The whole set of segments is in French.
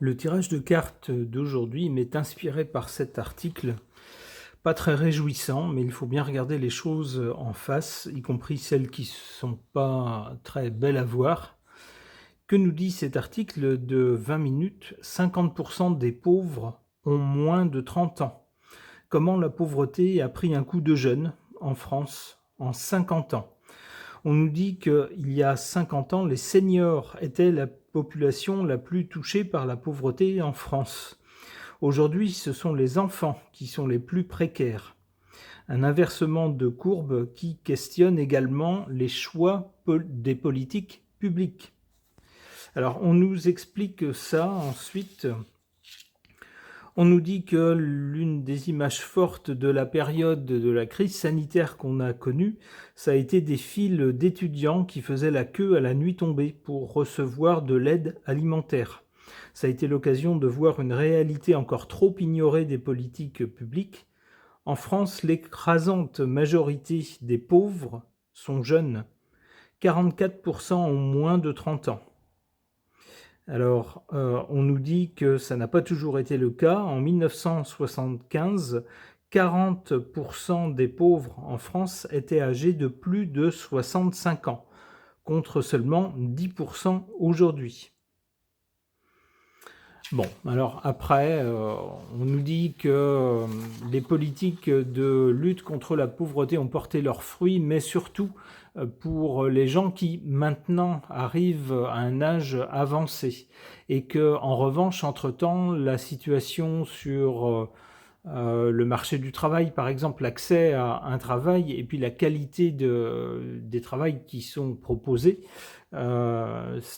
Le tirage de cartes d'aujourd'hui m'est inspiré par cet article, pas très réjouissant, mais il faut bien regarder les choses en face, y compris celles qui sont pas très belles à voir. Que nous dit cet article de 20 minutes? 50% des pauvres ont moins de 30 ans. Comment la pauvreté a pris un coup de jeune en France en 50 ans? On nous dit qu'il y a 50 ans, les seniors étaient la population la plus touchée par la pauvreté en France. Aujourd'hui, ce sont les enfants qui sont les plus précaires. Un inversement de courbe qui questionne également les choix des politiques publiques. Alors, on nous explique ça ensuite. On nous dit que l'une des images fortes de la période de la crise sanitaire qu'on a connue, ça a été des files d'étudiants qui faisaient la queue à la nuit tombée pour recevoir de l'aide alimentaire. Ça a été l'occasion de voir une réalité encore trop ignorée des politiques publiques. En France, l'écrasante majorité des pauvres sont jeunes. 44% ont moins de 30 ans. Alors, on nous dit que ça n'a pas toujours été le cas. En 1975, 40% des pauvres en France étaient âgés de plus de 65 ans, contre seulement 10% aujourd'hui. Bon, alors après, on nous dit que les politiques de lutte contre la pauvreté ont porté leurs fruits, mais surtout pour les gens qui maintenant arrivent à un âge avancé. Et que, en revanche, entre-temps, la situation sur le marché du travail, par exemple, l'accès à un travail et puis la qualité des travails qui sont proposés,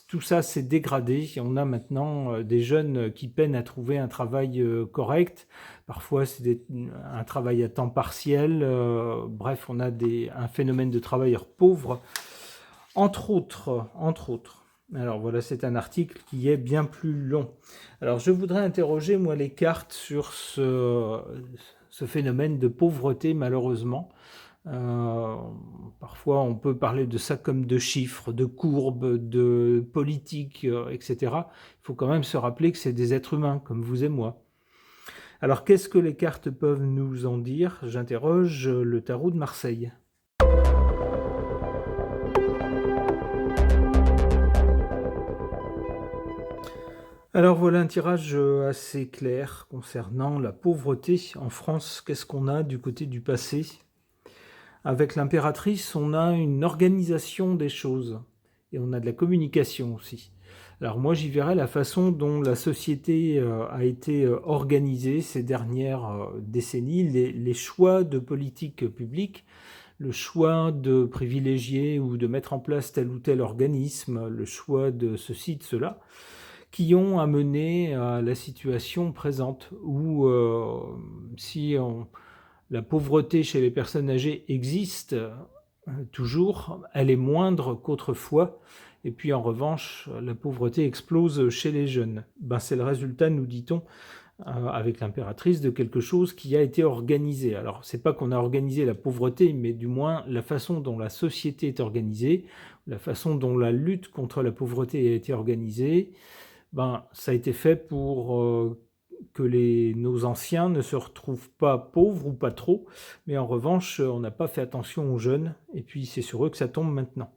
tout ça s'est dégradé. On a maintenant des jeunes qui peinent à trouver un travail correct. Parfois, c'est un travail à temps partiel. Bref, on a un phénomène de travailleurs pauvres, entre autres. Alors voilà, c'est un article qui est bien plus long. Alors je voudrais interroger, moi, les cartes sur ce phénomène de pauvreté, malheureusement. Parfois, on peut parler de ça comme de chiffres, de courbes, de politique, etc. Il faut quand même se rappeler que c'est des êtres humains, comme vous et moi. Alors, qu'est-ce que les cartes peuvent nous en dire? J'interroge le tarot de Marseille. Alors voilà un tirage assez clair concernant la pauvreté en France. Qu'est-ce qu'on a du côté du passé? Avec l'impératrice, on a une organisation des choses et on a de la communication aussi. Alors moi, j'y verrais la façon dont la société a été organisée ces dernières décennies, les choix de politique publique, le choix de privilégier ou de mettre en place tel ou tel organisme, le choix de ceci, de cela, qui ont amené à la situation présente où la pauvreté chez les personnes âgées existe toujours, elle est moindre qu'autrefois, et puis en revanche, la pauvreté explose chez les jeunes. C'est le résultat, nous dit-on, avec l'impératrice, de quelque chose qui a été organisé. Alors, c'est pas qu'on a organisé la pauvreté, mais du moins la façon dont la société est organisée, la façon dont la lutte contre la pauvreté a été organisée, ça a été fait pour que nos anciens ne se retrouvent pas pauvres ou pas trop, mais en revanche, on n'a pas fait attention aux jeunes, et puis c'est sur eux que ça tombe maintenant.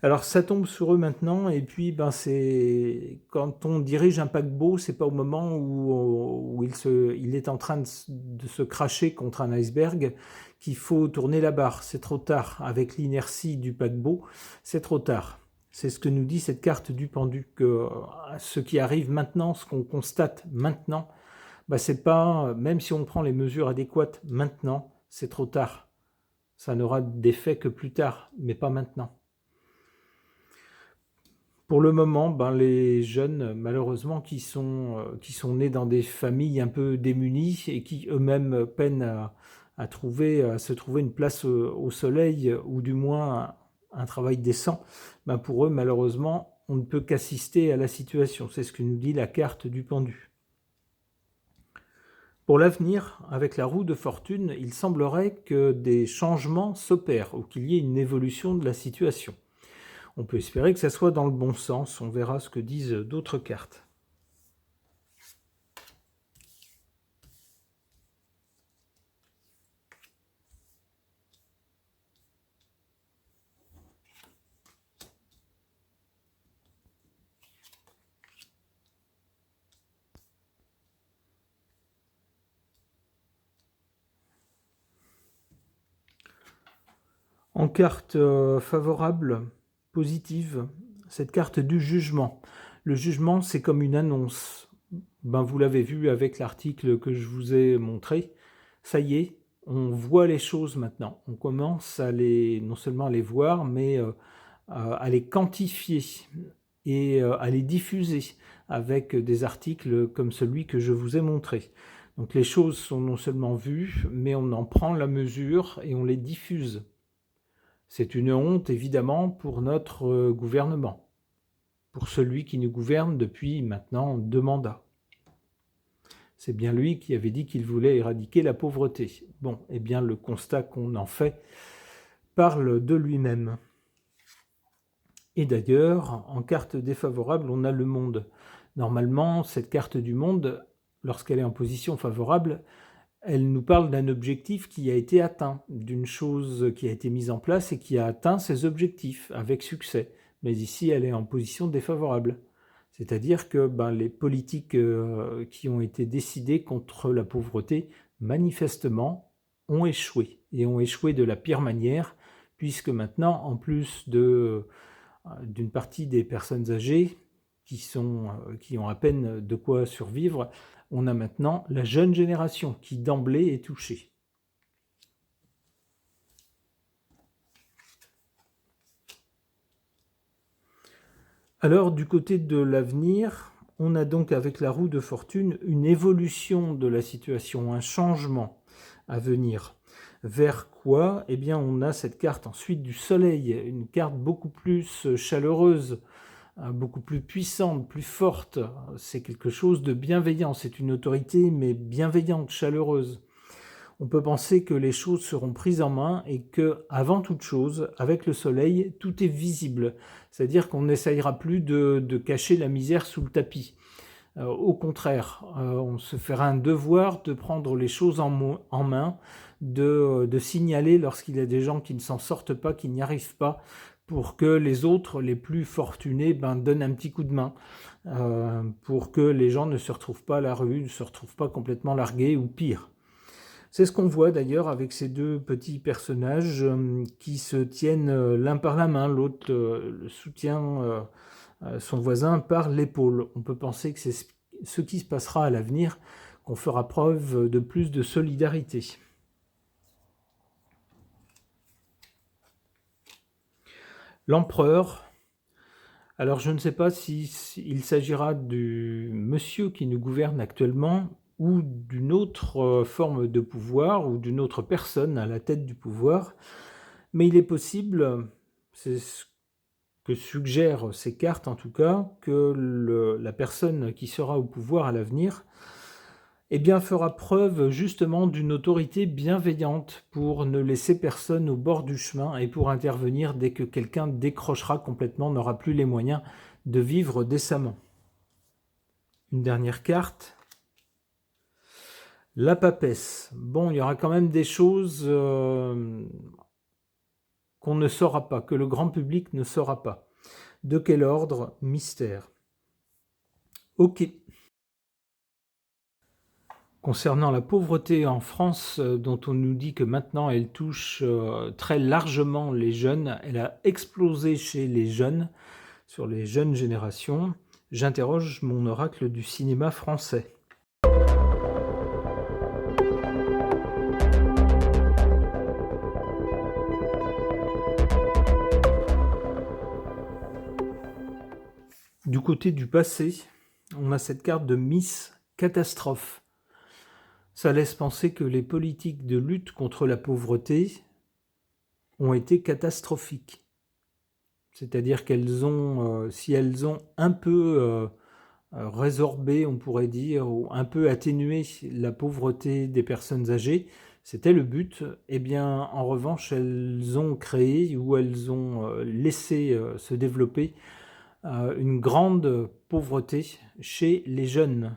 Alors ça tombe sur eux maintenant, et puis c'est quand on dirige un paquebot, c'est pas au moment où il est en train de se cracher contre un iceberg qu'il faut tourner la barre. C'est trop tard. Avec l'inertie du paquebot, c'est trop tard. C'est ce que nous dit cette carte du pendu, que ce qui arrive maintenant, ce qu'on constate maintenant, c'est pas, même si on prend les mesures adéquates maintenant, c'est trop tard. Ça n'aura d'effet que plus tard, mais pas maintenant. Pour le moment, les jeunes, malheureusement, qui sont nés dans des familles un peu démunies et qui eux-mêmes peinent à se trouver une place au soleil, ou du moins un travail décent, pour eux, malheureusement, on ne peut qu'assister à la situation. C'est ce que nous dit la carte du pendu. Pour l'avenir, avec la roue de fortune, il semblerait que des changements s'opèrent ou qu'il y ait une évolution de la situation. On peut espérer que ça soit dans le bon sens, on verra ce que disent d'autres cartes. En carte favorable, positive, cette carte du jugement. Le jugement, c'est comme une annonce. Vous l'avez vu avec l'article que je vous ai montré. Ça y est, on voit les choses maintenant. On commence à non seulement à les voir, mais à les quantifier et à les diffuser avec des articles comme celui que je vous ai montré. Donc les choses sont non seulement vues, mais on en prend la mesure et on les diffuse. C'est une honte, évidemment, pour notre gouvernement, pour celui qui nous gouverne depuis maintenant 2 mandats. C'est bien lui qui avait dit qu'il voulait éradiquer la pauvreté. Bon, eh bien, le constat qu'on en fait parle de lui-même. Et d'ailleurs, en carte défavorable, on a le monde. Normalement, cette carte du monde, lorsqu'elle est en position favorable, elle nous parle d'un objectif qui a été atteint, d'une chose qui a été mise en place et qui a atteint ses objectifs avec succès. Mais ici, elle est en position défavorable. C'est-à-dire que les politiques qui ont été décidées contre la pauvreté, manifestement, ont échoué. Et ont échoué de la pire manière, puisque maintenant, en plus d'une partie des personnes âgées qui ont à peine de quoi survivre, on a maintenant la jeune génération qui d'emblée est touchée. Alors du côté de l'avenir, on a donc avec la roue de fortune une évolution de la situation, un changement à venir. Vers quoi? Eh bien on a cette carte ensuite du soleil, une carte beaucoup plus chaleureuse, beaucoup plus puissante, plus forte. C'est quelque chose de bienveillant, c'est une autorité mais bienveillante, chaleureuse. On peut penser que les choses seront prises en main et que, avant toute chose, avec le soleil, tout est visible. C'est-à-dire qu'on n'essayera plus de cacher la misère sous le tapis. Au contraire, on se fera un devoir de prendre les choses en main, de signaler lorsqu'il y a des gens qui ne s'en sortent pas, qui n'y arrivent pas, pour que les autres, les plus fortunés, donnent un petit coup de main, pour que les gens ne se retrouvent pas à la rue, ne se retrouvent pas complètement largués ou pire. C'est ce qu'on voit d'ailleurs avec ces 2 petits personnages qui se tiennent l'un par la main, l'autre soutient son voisin par l'épaule. On peut penser que c'est ce qui se passera à l'avenir, qu'on fera preuve de plus de solidarité. L'empereur. Alors je ne sais pas s'il s'agira du monsieur qui nous gouverne actuellement ou d'une autre forme de pouvoir ou d'une autre personne à la tête du pouvoir, mais il est possible, c'est ce que suggèrent ces cartes en tout cas, que la personne qui sera au pouvoir à l'avenir fera preuve justement d'une autorité bienveillante pour ne laisser personne au bord du chemin et pour intervenir dès que quelqu'un décrochera complètement, n'aura plus les moyens de vivre décemment. Une dernière carte. La papesse. Bon, il y aura quand même des choses qu'on ne saura pas, que le grand public ne saura pas. De quel ordre? Mystère. Ok. Concernant la pauvreté en France, dont on nous dit que maintenant elle touche très largement les jeunes, elle a explosé chez les jeunes, sur les jeunes générations, j'interroge mon oracle du cinéma français. Du côté du passé, on a cette carte de Miss Catastrophe. Ça laisse penser que les politiques de lutte contre la pauvreté ont été catastrophiques. C'est-à-dire qu'elles ont, si elles ont un peu résorbé, on pourrait dire, ou un peu atténué la pauvreté des personnes âgées, c'était le but. Eh bien, en revanche, elles ont créé ou elles ont laissé se développer une grande pauvreté chez les jeunes.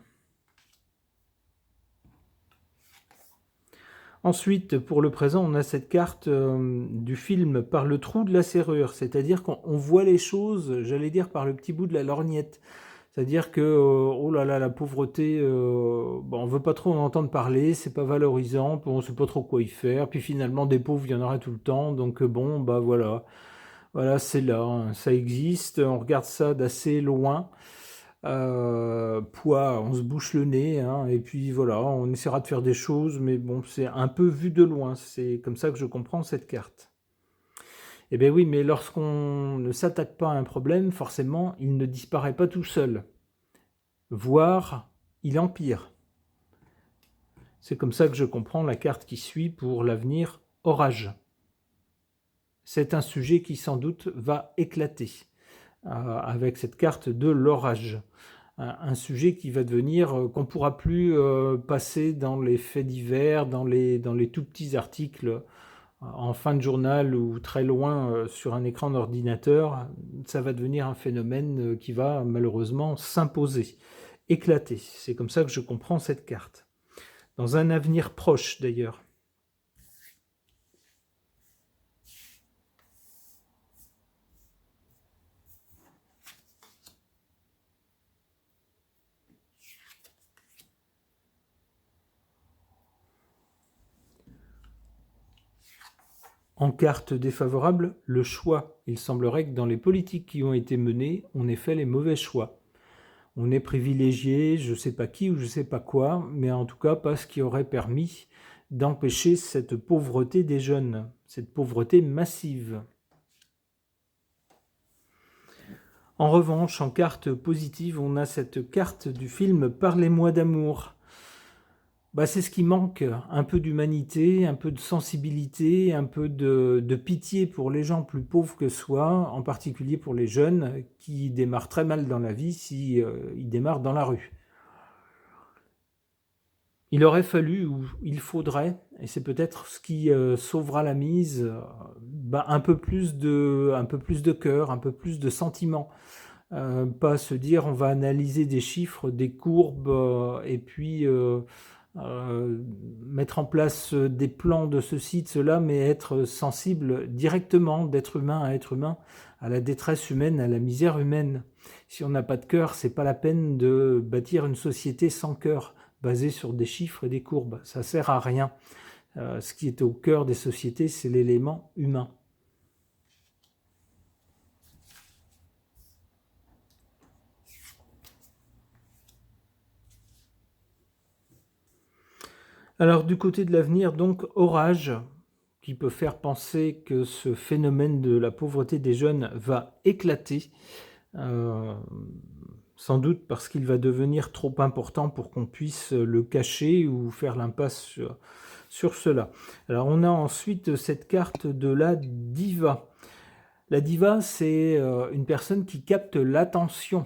Ensuite, pour le présent, on a cette carte du film par le trou de la serrure, c'est-à-dire qu'on voit les choses, j'allais dire, par le petit bout de la lorgnette. C'est-à-dire que, oh là là, la pauvreté, bon, on veut pas trop en entendre parler, c'est pas valorisant, on sait pas trop quoi y faire, puis finalement des pauvres, il y en aura tout le temps, donc bon, bah voilà. Voilà, c'est là, hein, ça existe, on regarde ça d'assez loin. Poids, on se bouche le nez, hein, et puis voilà, on essaiera de faire des choses, mais bon, c'est un peu vu de loin, c'est comme ça que je comprends cette carte. Eh bien oui, mais lorsqu'on ne s'attaque pas à un problème, forcément, il ne disparaît pas tout seul, voire il empire. C'est comme ça que je comprends la carte qui suit pour l'avenir, orage. C'est un sujet qui sans doute va éclater avec cette carte de l'orage. Un sujet qui va devenir qu'on ne pourra plus passer dans les faits divers, dans les tout petits articles en fin de journal ou très loin sur un écran d'ordinateur. Ça va devenir un phénomène qui va malheureusement s'imposer, éclater. C'est comme ça que je comprends cette carte. Dans un avenir proche d'ailleurs. En carte défavorable, le choix. Il semblerait que dans les politiques qui ont été menées, on ait fait les mauvais choix. On est privilégié, je ne sais pas qui ou je ne sais pas quoi, mais en tout cas pas ce qui aurait permis d'empêcher cette pauvreté des jeunes, cette pauvreté massive. En revanche, en carte positive, on a cette carte du film Parlez-moi d'amour. C'est ce qui manque, un peu d'humanité, un peu de sensibilité, un peu de pitié pour les gens plus pauvres que soi, en particulier pour les jeunes qui démarrent très mal dans la vie si ils démarrent dans la rue. Il aurait fallu, ou il faudrait, et c'est peut-être ce qui sauvera la mise, un peu plus de cœur, un peu plus de sentiments. Pas se dire on va analyser des chiffres, des courbes, et puis mettre en place des plans de ceci, de cela, mais être sensible directement d'être humain à être humain, à la détresse humaine, à la misère humaine. Si on n'a pas de cœur, c'est pas la peine de bâtir une société sans cœur, basée sur des chiffres et des courbes. Ça sert à rien. Ce qui est au cœur des sociétés, c'est l'élément humain. Alors du côté de l'avenir, donc orage, qui peut faire penser que ce phénomène de la pauvreté des jeunes va éclater, sans doute parce qu'il va devenir trop important pour qu'on puisse le cacher ou faire l'impasse sur cela. Alors on a ensuite cette carte de la diva. La diva, c'est une personne qui capte l'attention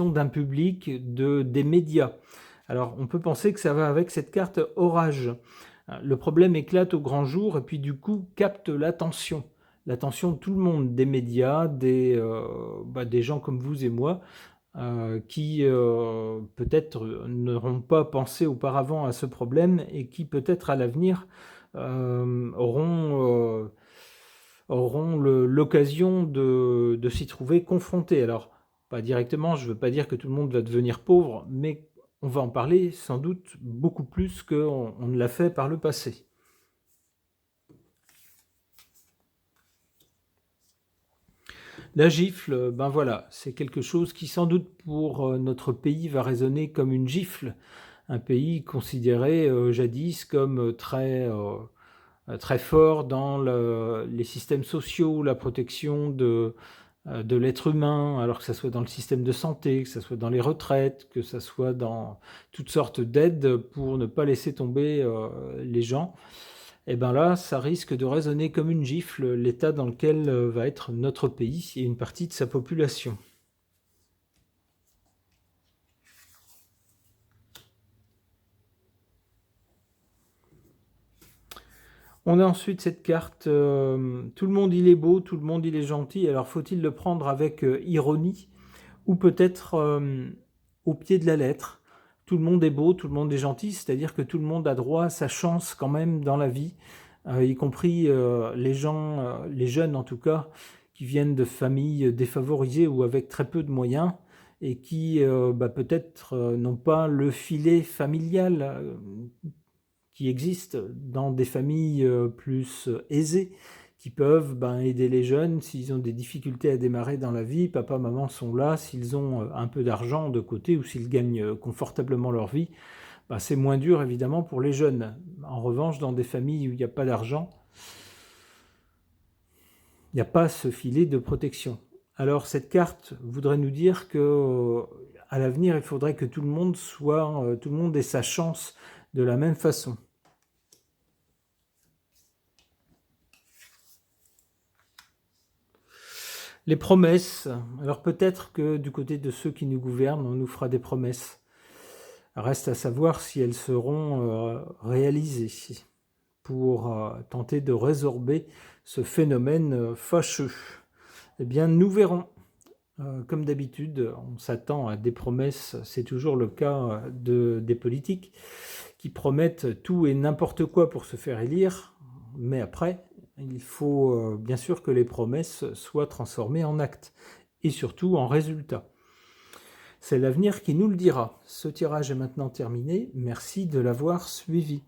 d'un public, des médias. Alors, on peut penser que ça va avec cette carte orage. Le problème éclate au grand jour et puis du coup capte l'attention de tout le monde, des médias, des gens comme vous et moi, qui peut-être n'auront pas pensé auparavant à ce problème et qui peut-être à l'avenir auront l'occasion de s'y trouver confrontés. Alors, pas directement, je ne veux pas dire que tout le monde va devenir pauvre, mais on va en parler sans doute beaucoup plus qu'on ne l'a fait par le passé. La gifle, voilà, c'est quelque chose qui sans doute pour notre pays va résonner comme une gifle. Un pays considéré jadis comme très fort dans les systèmes sociaux, la protection de l'être humain, alors que ça soit dans le système de santé, que ça soit dans les retraites, que ça soit dans toutes sortes d'aides pour ne pas laisser tomber les gens. Et bien là, ça risque de résonner comme une gifle l'état dans lequel va être notre pays et une partie de sa population. On a ensuite cette carte, tout le monde il est beau, tout le monde il est gentil, alors faut-il le prendre avec ironie ou peut-être au pied de la lettre. Tout le monde est beau, tout le monde est gentil, c'est-à-dire que tout le monde a droit à sa chance quand même dans la vie, y compris les gens, les jeunes en tout cas, qui qui viennent de familles défavorisées ou avec très peu de moyens et qui peut-être n'ont pas le filet familial qui existe dans des familles plus aisées, qui peuvent aider les jeunes s'ils ont des difficultés à démarrer dans la vie. Papa, maman sont là, s'ils ont un peu d'argent de côté ou s'ils gagnent confortablement leur vie, c'est moins dur évidemment pour les jeunes. En revanche, dans des familles où il n'y a pas d'argent, il n'y a pas ce filet de protection. Alors cette carte voudrait nous dire que à l'avenir, il faudrait que tout le monde ait sa chance de la même façon. Les promesses. Alors peut-être que du côté de ceux qui nous gouvernent, on nous fera des promesses. Reste à savoir si elles seront réalisées pour tenter de résorber ce phénomène fâcheux. Eh bien, nous verrons. Comme d'habitude, on s'attend à des promesses, c'est toujours le cas des politiques, qui promettent tout et n'importe quoi pour se faire élire, mais après, il faut bien sûr que les promesses soient transformées en actes, et surtout en résultats. C'est l'avenir qui nous le dira. Ce tirage est maintenant terminé, merci de l'avoir suivi.